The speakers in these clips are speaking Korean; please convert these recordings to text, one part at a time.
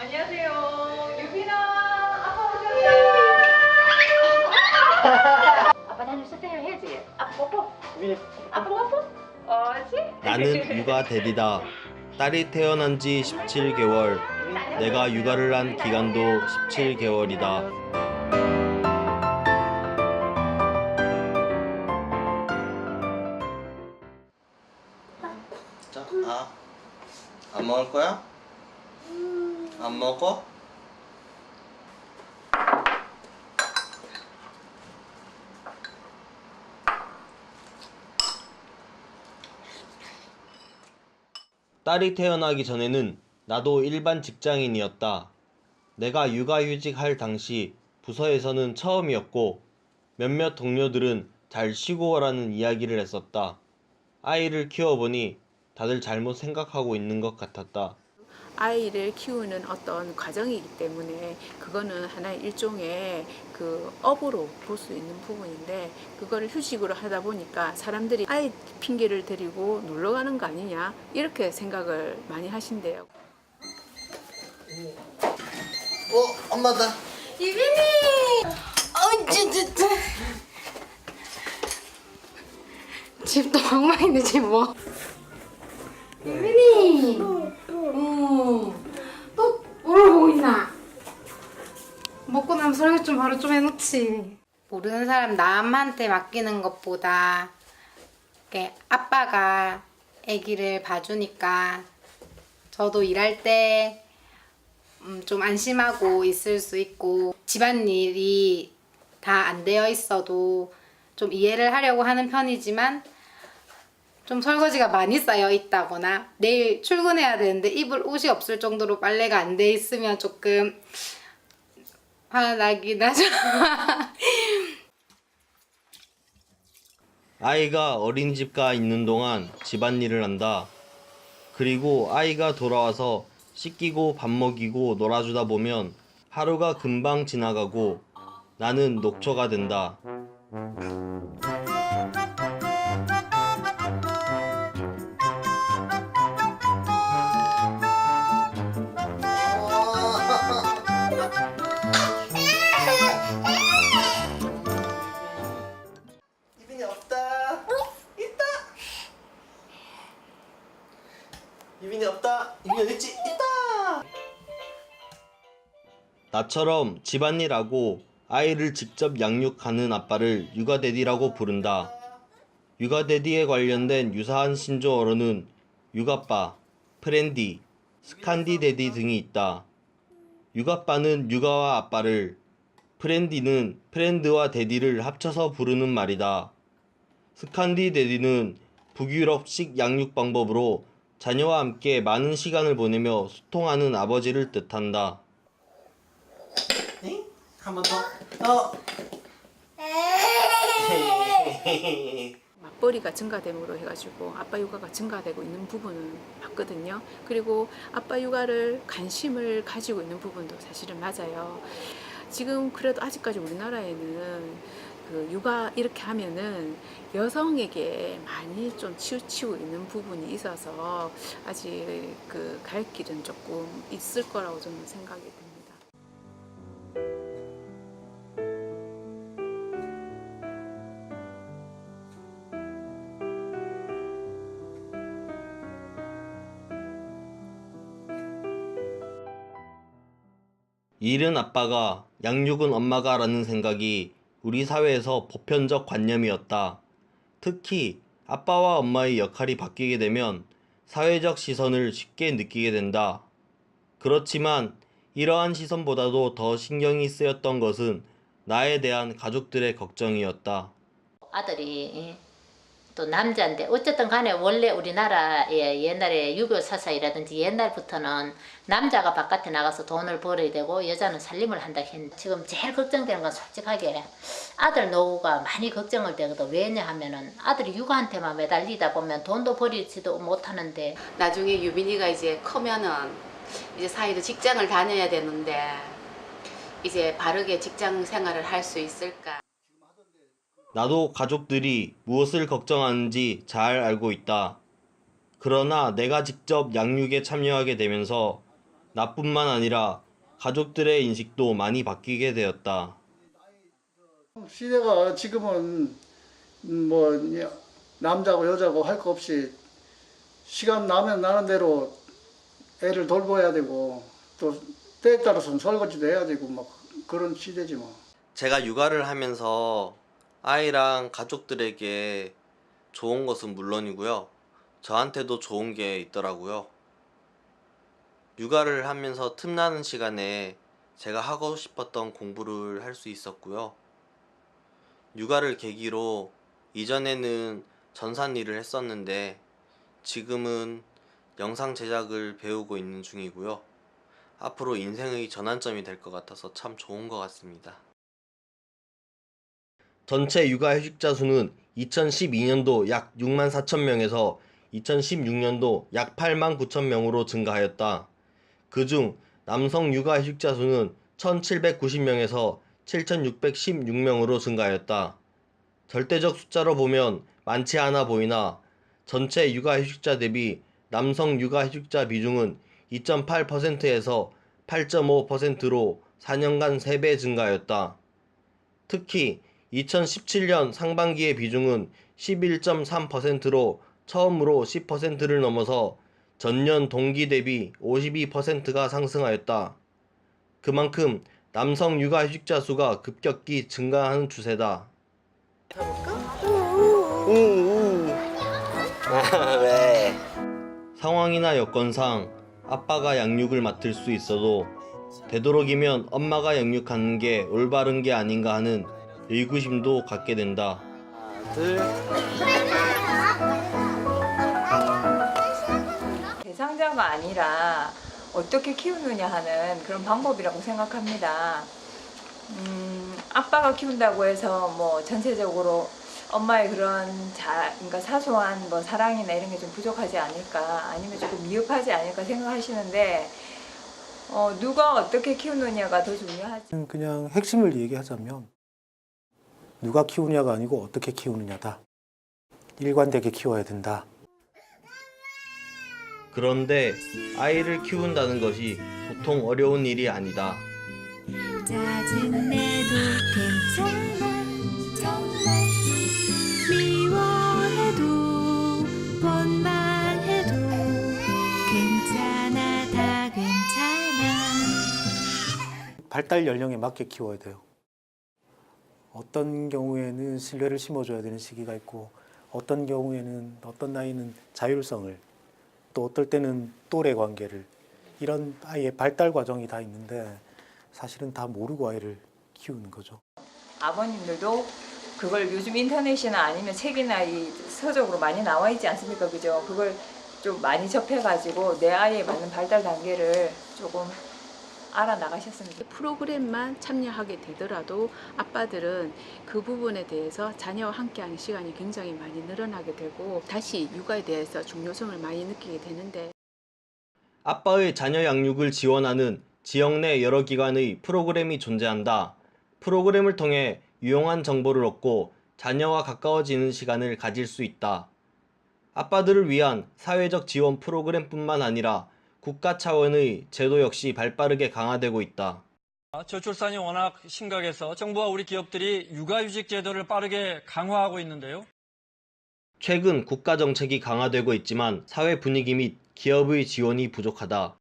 안녕하세요. 유빈아, 아빠 오셨어요. 아빠 다녀 주세요 해야지. 아빠 뽀뽀. 아빠 뽀뽀. 어지? 나는 육아 대디다. 딸이 태어난 지 17개월. 내가 육아를 한 기간도 17개월이다. 자, 안 먹을 거야? 안 먹어? 딸이 태어나기 전에는 나도 일반 직장인이었다. 내가 육아휴직 할 당시 부서에서는 처음이었고 몇몇 동료들은 잘 쉬고 오라는 이야기를 했었다. 아이를 키워보니 다들 잘못 생각하고 있는 것 같았다. 아이를 키우는 어떤 과정이기 때문에 그거는 하나의 일종의 그 업으로 볼 수 있는 부분인데, 그거를 휴직으로 하다 보니까 사람들이 아이 핑계를 대리고 놀러 가는 거 아니냐 이렇게 생각을 많이 하신대요. 엄마다. 유빈이! 집도 엉망인데 집 뭐? 유빈이! 또 뭐를 보고 있나? 먹고 나면 설거지 좀 바로 좀 해놓지. 모르는 사람 남한테 맡기는 것보다 이렇게 아빠가 아기를 봐주니까 저도 일할 때 좀 안심하고 있을 수 있고, 집안일이 다 안 되어 있어도 좀 이해를 하려고 하는 편이지만, 좀 설거지가 많이 쌓여 있다거나 내일 출근해야 되는데 입을 옷이 없을 정도로 빨래가 안 돼 있으면 조금 화나긴 하죠. 아이가 어린이집 가 있는 동안 집안일을 한다. 그리고 아이가 돌아와서 씻기고 밥 먹이고 놀아주다 보면 하루가 금방 지나가고 나는 녹초가 된다. 유빈이 없다. 있다. 유빈이 없다. 유빈이 어딨지? 있다. 나처럼 집안일하고 아이를 직접 양육하는 아빠를 육아대디라고 부른다. 육아대디에 관련된 유사한 신조어로는 육아빠, 프렌디, 스칸디대디 등이 있다. 육아빠는 육아와 아빠를, 프렌디는 프렌드와 대디를 합쳐서 부르는 말이다. 스칸디대디는 북유럽식 양육 방법으로 자녀와 함께 많은 시간을 보내며 소통하는 아버지를 뜻한다. 한 번 더. 맞벌이가 증가됨으로 해가지고 아빠 육아가 증가되고 있는 부분은 맞거든요. 그리고 아빠 육아를 관심을 가지고 있는 부분도 사실은 맞아요. 지금 그래도 아직까지 우리나라에는 그 육아 이렇게 하면은 여성에게 많이 좀 치우치고 있는 부분이 있어서 아직 그 갈 길은 조금 있을 거라고 저는 생각이 듭니다. 일은 아빠가, 양육은 엄마가 라는 생각이 우리 사회에서 보편적 관념이었다. 특히 아빠와 엄마의 역할이 바뀌게 되면 사회적 시선을 쉽게 느끼게 된다. 그렇지만 이러한 시선보다도 더 신경이 쓰였던 것은 나에 대한 가족들의 걱정이었다. 아들이 또 남자인데 어쨌든 간에 원래 우리나라의 옛날에 유교 사사이라든지 옛날부터는 남자가 바깥에 나가서 돈을 벌어야 되고 여자는 살림을 한다 했는데, 지금 제일 걱정되는 건 솔직하게 아들 노후가 많이 걱정을 되거든. 왜냐하면은 아들이 육아한테만 매달리다 보면 돈도 벌이지도 못하는데, 나중에 유빈이가 이제 크면은 이제 사이도 직장을 다녀야 되는데 이제 바르게 직장 생활을 할 수 있을까? 나도 가족들이 무엇을 걱정하는지 잘 알고 있다. 그러나 내가 직접 양육에 참여하게 되면서 나뿐만 아니라 가족들의 인식도 많이 바뀌게 되었다. 시대가 지금은 뭐 남자고 여자고 할 거 없이 시간 나면 나는 대로 애를 돌봐야 되고 또 때에 따라서는 설거지도 해야 되고 막 그런 시대지 뭐. 제가 육아를 하면서 아이랑 가족들에게 좋은 것은 물론이고요. 저한테도 좋은 게 있더라고요. 육아를 하면서 틈나는 시간에 제가 하고 싶었던 공부를 할 수 있었고요. 육아를 계기로 이전에는 전산 일을 했었는데 지금은 영상 제작을 배우고 있는 중이고요. 앞으로 인생의 전환점이 될 것 같아서 참 좋은 것 같습니다. 전체 육아휴직자 수는 2012년도 약 6만 4천 명에서 2016년도 약 8만 9천 명으로 증가하였다. 그중 남성 육아휴직자 수는 1,790명에서 7,616명으로 증가하였다. 절대적 숫자로 보면 많지 않아 보이나 전체 육아휴직자 대비 남성 육아휴직자 비중은 2.8%에서 8.5%로 4년간 3배 증가하였다. 특히 2017년 상반기의 비중은 11.3%로 처음으로 10%를 넘어서 전년 동기 대비 52%가 상승하였다. 그만큼 남성 육아휴직자 수가 급격히 증가하는 추세다. 왜? 상황이나 여건상 아빠가 양육을 맡을 수 있어도 되도록이면 엄마가 양육하는 게 올바른 게 아닌가 하는 의구심도 갖게 된다. 대상자가 아니라 어떻게 키우느냐 하는 그런 방법이라고 생각합니다. 아빠가 키운다고 해서 뭐 전체적으로 엄마의 그런 그러니까 사소한 뭐 사랑이나 이런 게 좀 부족하지 않을까, 아니면 조금 미흡하지 않을까 생각하시는데 누가 어떻게 키우느냐가 더 중요하지. 그냥 핵심을 얘기하자면 누가 키우냐가 아니고 어떻게 키우느냐다. 일관되게 키워야 된다. 그런데 아이를 키운다는 것이 보통 어려운 일이 아니다. 짜증내도 괜찮아 정말 미워해도 원망해도 괜찮아 다 괜찮아. 발달 연령에 맞게 키워야 돼요. 어떤 경우에는 신뢰를 심어줘야 되는 시기가 있고 어떤 경우에는 어떤 나이는 자율성을 또 어떨 때는 또래 관계를 이런 아이의 발달 과정이 다 있는데 사실은 다 모르고 아이를 키우는 거죠. 아버님들도 그걸 요즘 인터넷이나 아니면 책이나 이 서적으로 많이 나와 있지 않습니까? 그죠? 그걸 좀 많이 접해가지고 내 아이에 맞는 발달 단계를 조금 알아나가셨습니다. 프로그램만 참여하게 되더라도 아빠들은 그 부분에 대해서 자녀와 함께하는 시간이 굉장히 많이 늘어나게 되고 다시 육아에 대해서 중요성을 많이 느끼게 되는데, 아빠의 자녀 양육을 지원하는 지역 내 여러 기관의 프로그램이 존재한다. 프로그램을 통해 유용한 정보를 얻고 자녀와 가까워지는 시간을 가질 수 있다. 아빠들을 위한 사회적 지원 프로그램뿐만 아니라 국가 차원의 제도 역시 발빠르게 강화되고 있다. 저출산이 워낙 심각해서 정부와 우리 기업들이 육아휴직 제도를 빠르게 강화하고 있는데요. 최근 국가 정책이 강화되고 있지만 사회 분위기 및 기업의 지원이 부족하다.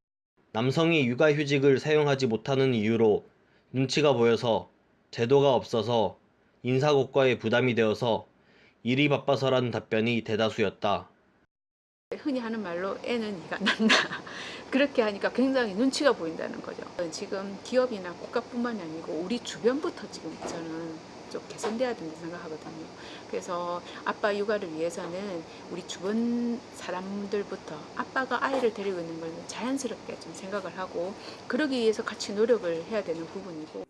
남성이 육아휴직을 사용하지 못하는 이유로 눈치가 보여서, 제도가 없어서, 인사고과에 부담이 되어서, 일이 바빠서라는 답변이 대다수였다. 흔히 하는 말로 애는 네가 낳는다. 그렇게 하니까 굉장히 눈치가 보인다는 거죠. 지금 기업이나 국가뿐만이 아니고 우리 주변부터 지금 저는 좀 개선돼야 된다고 생각하거든요. 그래서 아빠 육아를 위해서는 우리 주변 사람들부터 아빠가 아이를 데리고 있는 걸 자연스럽게 좀 생각을 하고 그러기 위해서 같이 노력을 해야 되는 부분이고.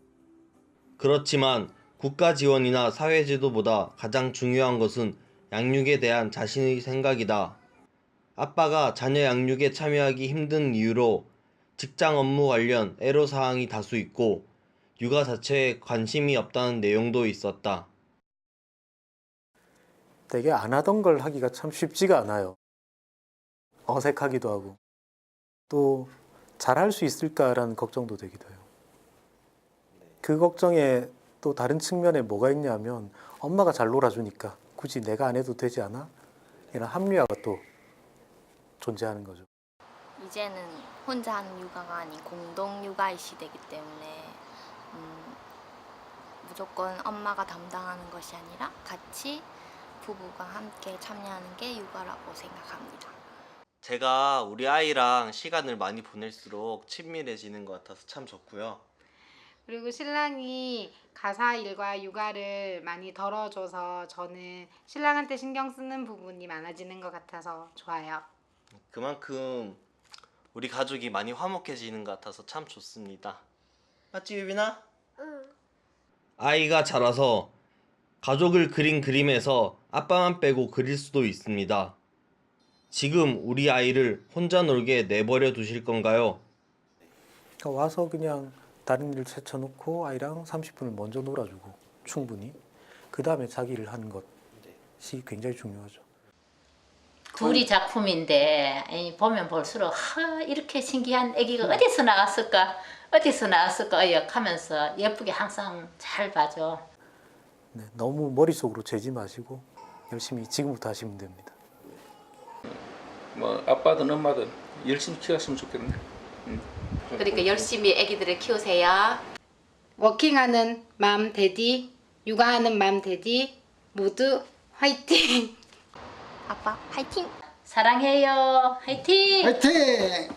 그렇지만 국가 지원이나 사회제도보다 가장 중요한 것은 양육에 대한 자신의 생각이다. 아빠가 자녀 양육에 참여하기 힘든 이유로 직장 업무 관련 애로사항이 다수 있고 육아 자체에 관심이 없다는 내용도 있었다. 되게 안 하던 걸 하기가 참 쉽지가 않아요. 어색하기도 하고 또 잘할 수 있을까라는 걱정도 되기도 해요. 그 걱정에 또 다른 측면에 뭐가 있냐면 엄마가 잘 놀아주니까 굳이 내가 안 해도 되지 않아? 이런 합리화가 또 존재하는 거죠. 이제는 혼자 하는 육아가 아닌 공동 육아의 시대이기 때문에 무조건 엄마가 담당하는 것이 아니라 같이 부부가 함께 참여하는 게 육아라고 생각합니다. 제가 우리 아이랑 시간을 많이 보낼수록 친밀해지는 것 같아서 참 좋고요. 그리고 신랑이 가사 일과 육아를 많이 덜어줘서 저는 신랑한테 신경 쓰는 부분이 많아지는 것 같아서 좋아요. 그만큼 우리 가족이 많이 화목해지는 것 같아서 참 좋습니다. 맞지, 유빈아? 응. 아이가 자라서 가족을 그린 그림에서 아빠만 빼고 그릴 수도 있습니다. 지금 우리 아이를 혼자 놀게 내버려 두실 건가요? 그러니까 와서 그냥 다른 일을 제쳐놓고 아이랑 30분을 먼저 놀아주고 충분히 그 다음에 자기 일을 하는 것이 굉장히 중요하죠. 둘이 작품인데 보면 볼수록 이렇게 신기한 아기가 어디서 나왔을까 하면서 예쁘게 항상 잘 봐줘. 네, 너무 머릿속으로 재지 마시고 열심히 지금부터 하시면 됩니다. 뭐 아빠든 엄마든 열심히 키웠으면 좋겠네. 그러니까 열심히 아기들을 키우세요. 워킹하는 맘 데디, 육아하는 맘 데디 모두 화이팅! 아빠 화이팅! 사랑해요. 화이팅! 화이팅!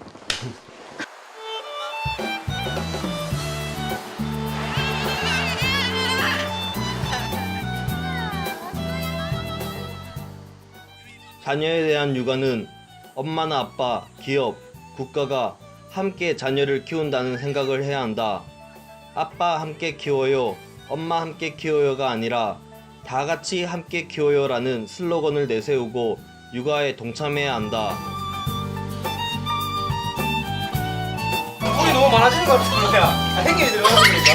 자녀에 대한 육아는 엄마나 아빠, 기업, 국가가 함께 자녀를 키운다는 생각을 해야 한다. 아빠 함께 키워요, 엄마 함께 키워요가 아니라 다 같이 함께 키워요라는 슬로건을 내세우고 육아에 동참해야 한다. 물이 너무 많아지는 것 같은 거야. 행위에 들어가는 거니까.